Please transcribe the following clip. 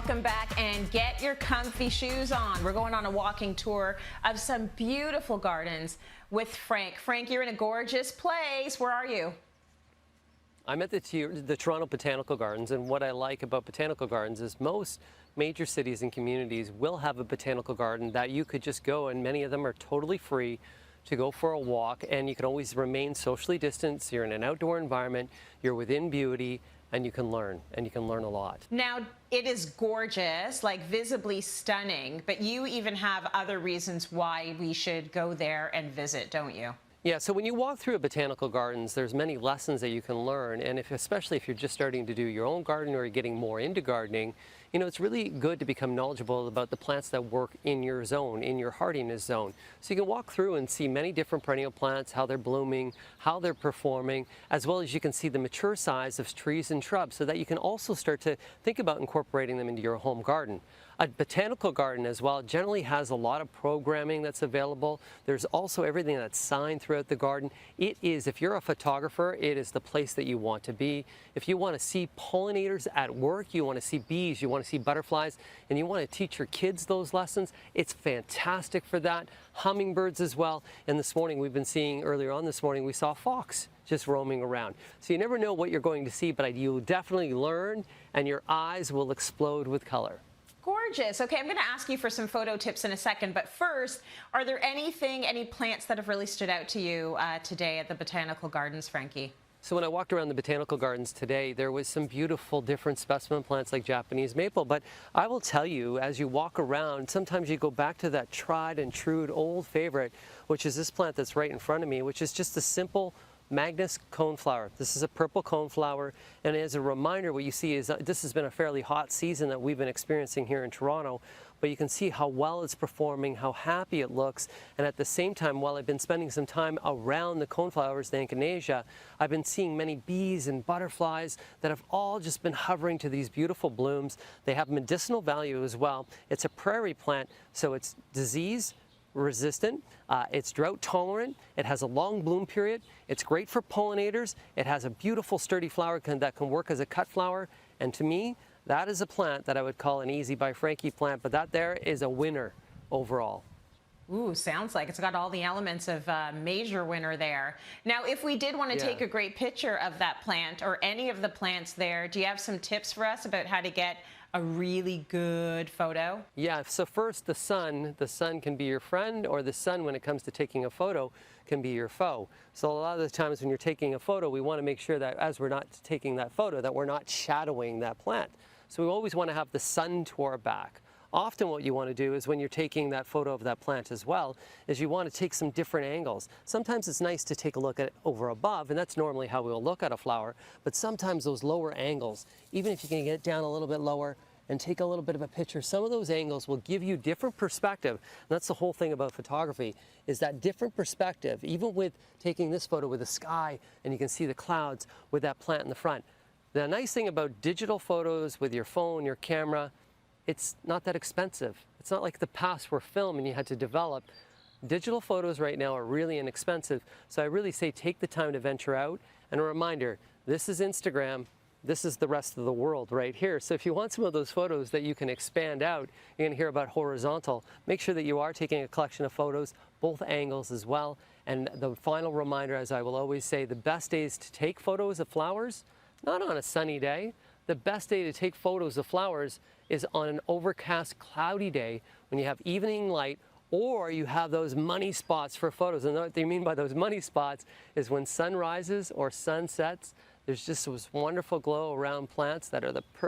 welcome back, and get your comfy shoes on. We're going on a walking tour of some beautiful gardens with Frank. Frank, you're in a gorgeous place. Where are you? I'm at the Toronto Botanical Gardens, and what I like about botanical gardens is most major cities and communities will have a botanical garden that you could just go, and many of them are totally free to go for a walk, and you can always remain socially distanced. You're in an outdoor environment, you're within beauty, and you can learn a lot. Now, it is gorgeous, like visibly stunning, but you even have other reasons why we should go there and visit, don't you? Yeah, so when you walk through a botanical gardens, there's many lessons that you can learn, and especially if you're just starting to do your own garden or you're getting more into gardening, you know, it's really good to become knowledgeable about the plants that work in your zone, in your hardiness zone. So you can walk through and see many different perennial plants, how they're blooming, how they're performing, as well as you can see the mature size of trees and shrubs, so that you can also start to think about incorporating them into your home garden. A botanical garden as well generally has a lot of programming that's available. There's also everything that's signed throughout the garden. It is, if you're a photographer, it is the place that you want to be. If you want to see pollinators at work, you want to see bees, you want to see butterflies, and you want to teach your kids those lessons, it's fantastic for that. Hummingbirds as well. And this morning we've been seeing, earlier on this morning, we saw a fox just roaming around. So you never know what you're going to see, but you'll definitely learn, and your eyes will explode with color. Gorgeous. Okay, I'm going to ask you for some photo tips in a second, but first, are there any plants that have really stood out to you today at the Botanical Gardens, Frankie? So when I walked around the Botanical Gardens today, there was some beautiful different specimen plants like Japanese maple, but I will tell you, as you walk around, sometimes you go back to that tried and true old favorite, which is this plant that's right in front of me, which is just a simple Magnus coneflower. This is a purple coneflower, and as a reminder, what you see is this has been a fairly hot season that we've been experiencing here in Toronto, but you can see how well it's performing, how happy it looks, and at the same time, while I've been spending some time around the coneflowers, the echinacea, I've been seeing many bees and butterflies that have all just been hovering to these beautiful blooms. They have medicinal value as well. It's a prairie plant, so it's disease resistant, it's drought tolerant, it has a long bloom period, it's great for pollinators, it has a beautiful sturdy flower that can work as a cut flower, and to me, that is a plant that I would call an easy by Frankie plant, but that there is a winner overall. Ooh, sounds like it's got all the elements of a major winner there. Now, if we did want to take a great picture of that plant or any of the plants there, do you have some tips for us about how to get a really good photo? Yeah, so first, the sun can be your friend, or the sun, when it comes to taking a photo, can be your foe. So a lot of the times when you're taking a photo, we want to make sure that as we're not taking that photo, that we're not shadowing that plant. So we always want to have the sun to our back. Often what you want to do is when you're taking that photo of that plant as well, is you want to take some different angles. Sometimes it's nice to take a look at it over above, and that's normally how we'll look at a flower, but sometimes those lower angles, even if you can get down a little bit lower and take a little bit of a picture, some of those angles will give you different perspective. And that's the whole thing about photography, is that different perspective, even with taking this photo with the sky, and you can see the clouds with that plant in the front. The nice thing about digital photos with your phone, your camera, it's not that expensive. It's not like the past where film and you had to develop. Digital photos right now are really inexpensive, so I really say take the time to venture out. And a reminder, this is Instagram, this is the rest of the world right here. So if you want some of those photos that you can expand out, you're gonna hear about horizontal, make sure that you are taking a collection of photos, both angles as well. And the final reminder, as I will always say, the best days to take photos of flowers, not on a sunny day. The best day to take photos of flowers is on an overcast, cloudy day when you have evening light, or you have those money spots for photos. And what they mean by those money spots is when sun rises or sun sets, there's just this wonderful glow around plants that are the perfect